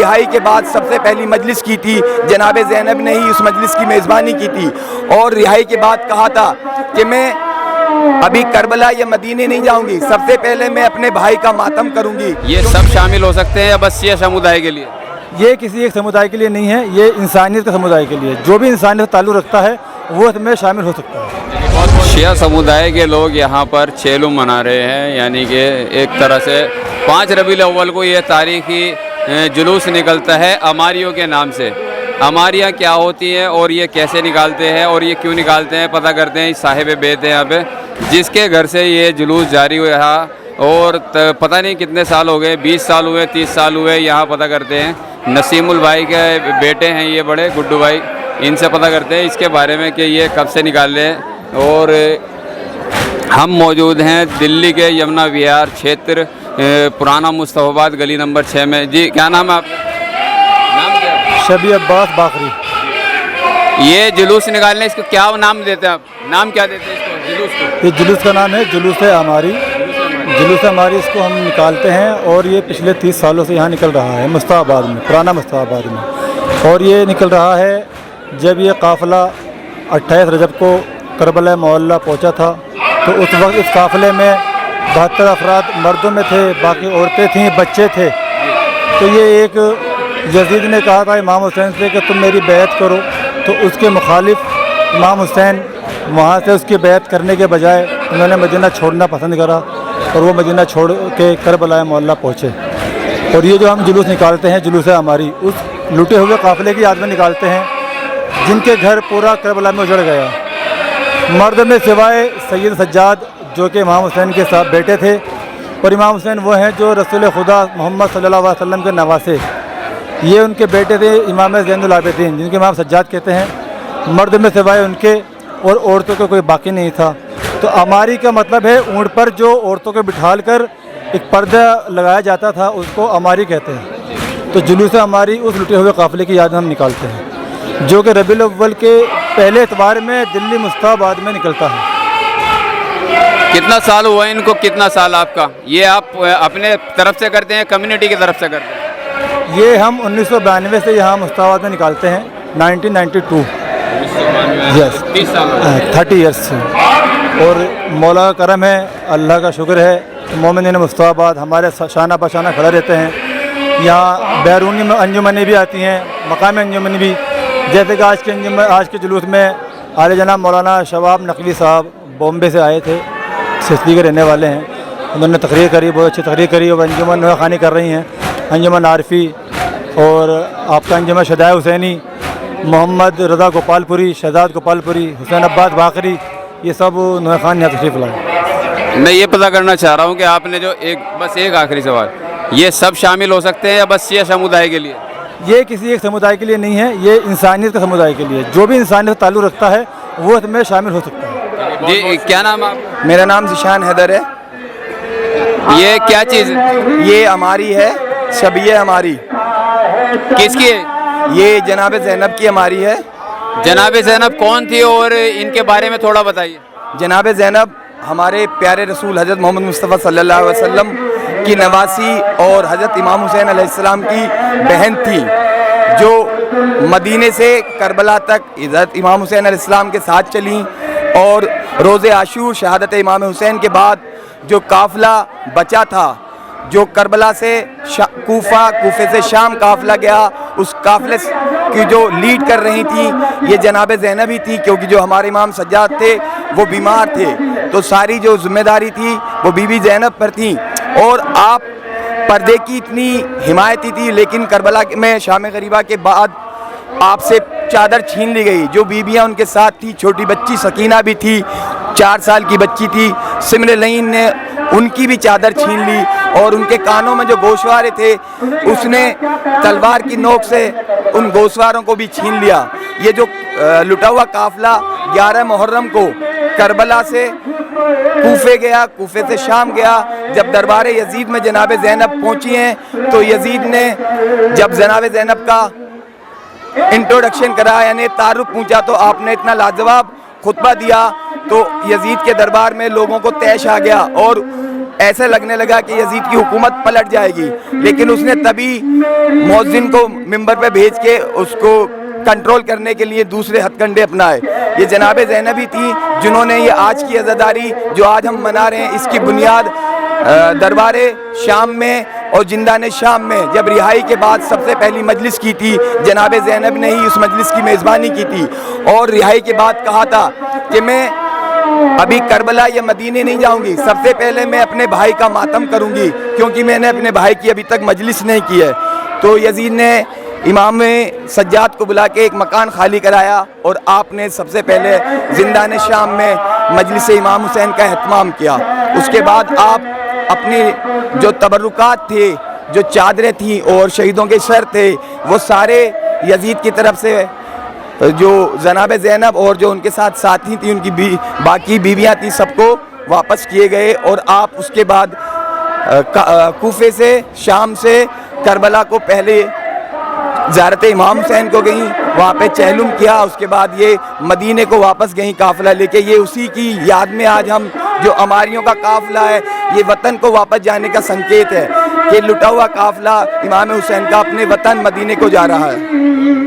رہائی کے بعد سب سے پہلی مجلس کی تھی جناب زینب نے ہی اس مجلس کی میزبانی کی تھی، اور رہائی کے بعد کہا تھا کہ میں ابھی کربلا یا مدینے نہیں جاؤں گی، سب سے پہلے میں اپنے بھائی کا ماتم کروں گی۔ یہ سب شامل ہو سکتے ہیں یا بس شیعہ سمودائے کے لیے؟ یہ کسی ایک سمودائے کے لیے نہیں ہے، یہ انسانیت کے سمودائے کے لیے، جو بھی انسانیت سے تعلق رکھتا ہے وہ اس میں شامل ہو سکتا ہے۔ شیعہ سمودائے کے لوگ یہاں پر چیلم منا رہے ہیں، یعنی کہ ایک طرح سے 5 ربیع الاول کو یہ تاریخی جلوس نکلتا ہے اماریوں کے نام سے۔ اماریاں کیا ہوتی ہیں اور یہ کیسے نکالتے ہیں اور یہ کیوں نکالتے ہیں پتہ کرتے ہیں۔ صاحب بیت ہے یہاں پہ، جس کے گھر سے یہ جلوس جاری ہوا اور پتہ نہیں کتنے سال ہو گئے، 20 سال ہوئے، 30 سال ہوئے، یہاں پتہ کرتے ہیں۔ نسیم البھائی کے بیٹے ہیں یہ بڑے، گڈو بھائی، ان سے پتہ کرتے ہیں اس کے بارے میں کہ یہ کب سے نکال رہے ہیں۔ اور ہم موجود ہیں دلی کے یمنا وہار چھیتر پرانا مصطفی آباد گلی نمبر 6 میں۔ جی کیا نام ہے آپ کا؟ نام کیا ہے؟ شبی عباس باقری۔ یہ جلوس نکالنے اس کو کیا نام دیتے ہیں آپ؟ نام کیا دیتے ہیں اس کو جلوس کو؟ یہ جلوس کا نام ہے جلوس ہماری، جلوس ہماری اس کو ہم نکالتے ہیں، اور یہ پچھلے 30 سالوں سے یہاں نکل رہا ہے مصطفی آباد میں، پرانا مصطفی آباد میں، اور یہ نکل رہا ہے جب یہ قافلہ 28 رجب کو کربلا معلیٰ پہنچا تھا، تو اس وقت اس قافلے میں 72 افراد مردوں میں تھے، باقی عورتیں تھیں، بچے تھے۔ تو یہ ایک یزید نے کہا تھا امام حسین سے کہ تم میری بیعت کرو، تو اس کے مخالف امام حسین وہاں سے اس کی بیعت کرنے کے بجائے انہوں نے مدینہ چھوڑنا پسند کرا، اور وہ مدینہ چھوڑ کے کربلا معلیٰ پہنچے۔ اور یہ جو ہم جلوس نکالتے ہیں، جلوس ہماری، اس لوٹے ہوئے قافلے کی یاد میں نکالتے ہیں جن کے گھر پورا کربلا میں اجڑ گیا۔ مرد میں سوائے سید سجاد جو کہ امام حسین کے ساتھ بیٹے تھے، اور امام حسین وہ ہیں جو رسول خدا محمد صلی اللہ علیہ وسلم کے نواسے، یہ ان کے بیٹے تھے امام زین العابدین جن کے امام سجاد کہتے ہیں۔ مرد میں سوائے ان کے اور عورتوں کا کوئی باقی نہیں تھا۔ تو اماری کا مطلب ہے اونٹ پر جو عورتوں کو بٹھال کر ایک پردہ لگایا جاتا تھا، اس کو اماری کہتے ہیں۔ تو جلوس اماری اس لٹے ہوئے قافلے کی یاد ہم نکالتے ہیں جو کہ ربیع الاول کے پہلے اتوار میں دلی مصطفی آباد میں نکلتا ہے۔ کتنا سال ہوا ان کو؟ کتنا سال آپ کا؟ یہ آپ اپنے طرف سے کرتے ہیں کمیونٹی کی طرف سے کرتے ہیں؟ یہ ہم 1992 سے یہاں مصطفی آباد میں نکالتے ہیں، 1992 یس 30 ایئرس سے۔ اور مولا کا کرم ہے، اللہ کا شکر ہے، مومنین مصطفی آباد ہمارے شانہ بشانہ کھڑے رہتے ہیں۔ یہاں بیرونی انجمنیں بھی آتی ہیں، مقامی انجمن بھی، جیسے کہ آج کے جلوس میں عالی جناب مولانا شواب نقوی صاحب بامبے سے آئے تھے، سستی کے رہنے والے ہیں، انہوں نے تقریر کری، بہت اچھی تقریر کری، اور انجمن نوح خوانی کر رہی ہیں، انجمن عارفی، اور آپ کا انجمن شدائے حسینی، محمد رضا گوپال پوری، شہزاد گوپال پوری، حسین عباس باقری، یہ سب نوح خوان یہاں تشریف لائے۔ میں یہ پتہ کرنا چاہ رہا ہوں کہ آپ نے جو بس ایک آخری سوال، یہ سب شامل ہو سکتے ہیں یا بس شیعہ سمودائے کے لیے؟ یہ کسی ایک سمودائے کے لیے نہیں ہے، یہ انسانیت کے سمودائے کے لیے، جو بھی انسانیت سے تعلق رکھتا ہے وہ اس میں شامل ہو سکتا ہے۔ جی کیا نام ہے آپ؟ میرا نام ذیشان حیدر ہے۔ یہ کیا چیز ہے؟ یہ ہماری ہے، شبیہ ہماری۔ کس کی ہے؟ یہ جناب زینب کی ہماری ہے۔ جناب زینب کون تھی اور ان کے بارے میں تھوڑا بتائیے۔ جناب زینب ہمارے پیارے رسول حضرت محمد مصطفیٰ صلی اللہ علیہ وسلم کی نواسی اور حضرت امام حسین علیہ السلام کی بہن تھی، جو مدینے سے کربلا تک حضرت امام حسین علیہ السلام کے ساتھ چلیں، اور روز عاشور شہادت امام حسین کے بعد جو قافلہ بچا تھا، جو کربلا سے کوفے سے شام قافلہ گیا، اس قافلے کی جو لیڈ کر رہی تھی یہ جناب زینب ہی تھی، کیونکہ جو ہمارے امام سجاد تھے وہ بیمار تھے، تو ساری جو ذمہ داری تھی وہ بی بی زینب پر تھی۔ اور آپ پردے کی اتنی حمایتی تھی، لیکن کربلا میں شام غریبہ کے بعد آپ سے چادر چھین لی گئی۔ جو بیویاں ان کے ساتھ تھی، چھوٹی بچی سکینہ بھی تھی، 4 سال کی بچی تھی، سمر لعین نے ان کی بھی چادر چھین لی، اور ان کے کانوں میں جو گوشوارے تھے اس نے تلوار کی نوک سے ان گوشواروں کو بھی چھین لیا۔ یہ جو لٹا ہوا قافلہ 11 محرم کو کربلا سے کوفے گیا، کوفے سے شام گیا، جب دربار یزید میں جناب زینب پہنچی ہیں تو یزید نے جب جناب زینب کا انٹروڈکشن کرا، یعنی تعارف پوچھا، تو آپ نے اتنا لاجواب خطبہ دیا تو یزید کے دربار میں لوگوں کو طیش آ گیا، اور ایسا لگنے لگا کہ یزید کی حکومت پلٹ جائے گی، لیکن اس نے تبھی مؤذن کو منبر پہ بھیج کے اس کو کنٹرول کرنے کے لیے دوسرے ہتھ کنڈے اپنائے۔ یہ جناب زینب ہی تھی جنہوں نے یہ آج کی عزاداری جو آج ہم منا رہے ہیں اس کی بنیاد دربار شام میں اور زندان شام میں جب رہائی کے بعد سب سے پہلی مجلس کی تھی، جناب زینب نے ہی اس مجلس کی میزبانی کی تھی اور رہائی کے بعد کہا تھا کہ میں ابھی کربلا یا مدینے نہیں جاؤں گی، سب سے پہلے میں اپنے بھائی کا ماتم کروں گی کیونکہ میں نے اپنے بھائی کی ابھی تک مجلس نہیں کی ہے۔ تو یزید نے امام سجاد کو بلا کے ایک مکان خالی کرایا اور آپ نے سب سے پہلے زندان شام میں مجلس امام حسین کا اہتمام کیا۔ اس کے بعد آپ اپنی جو تبرکات تھے، جو چادریں تھیں اور شہیدوں کے سر تھے، وہ سارے یزید کی طرف سے جو جناب زینب اور جو ان کے ساتھ ساتھی تھی، ان کی باقی بیویاں تھیں، سب کو واپس کیے گئے اور آپ اس کے بعد کوفے سے، شام سے کربلا کو پہلے زیارت امام حسین کو گئیں، وہاں پہ چہلم کیا، اس کے بعد یہ مدینے کو واپس گئیں قافلہ لے کے۔ یہ اسی کی یاد میں آج ہم جو عماریوں کا قافلہ ہے، یہ وطن کو واپس جانے کا سنکیت ہے کہ لٹا ہوا قافلہ امام حسین کا اپنے وطن مدینے کو جا رہا ہے۔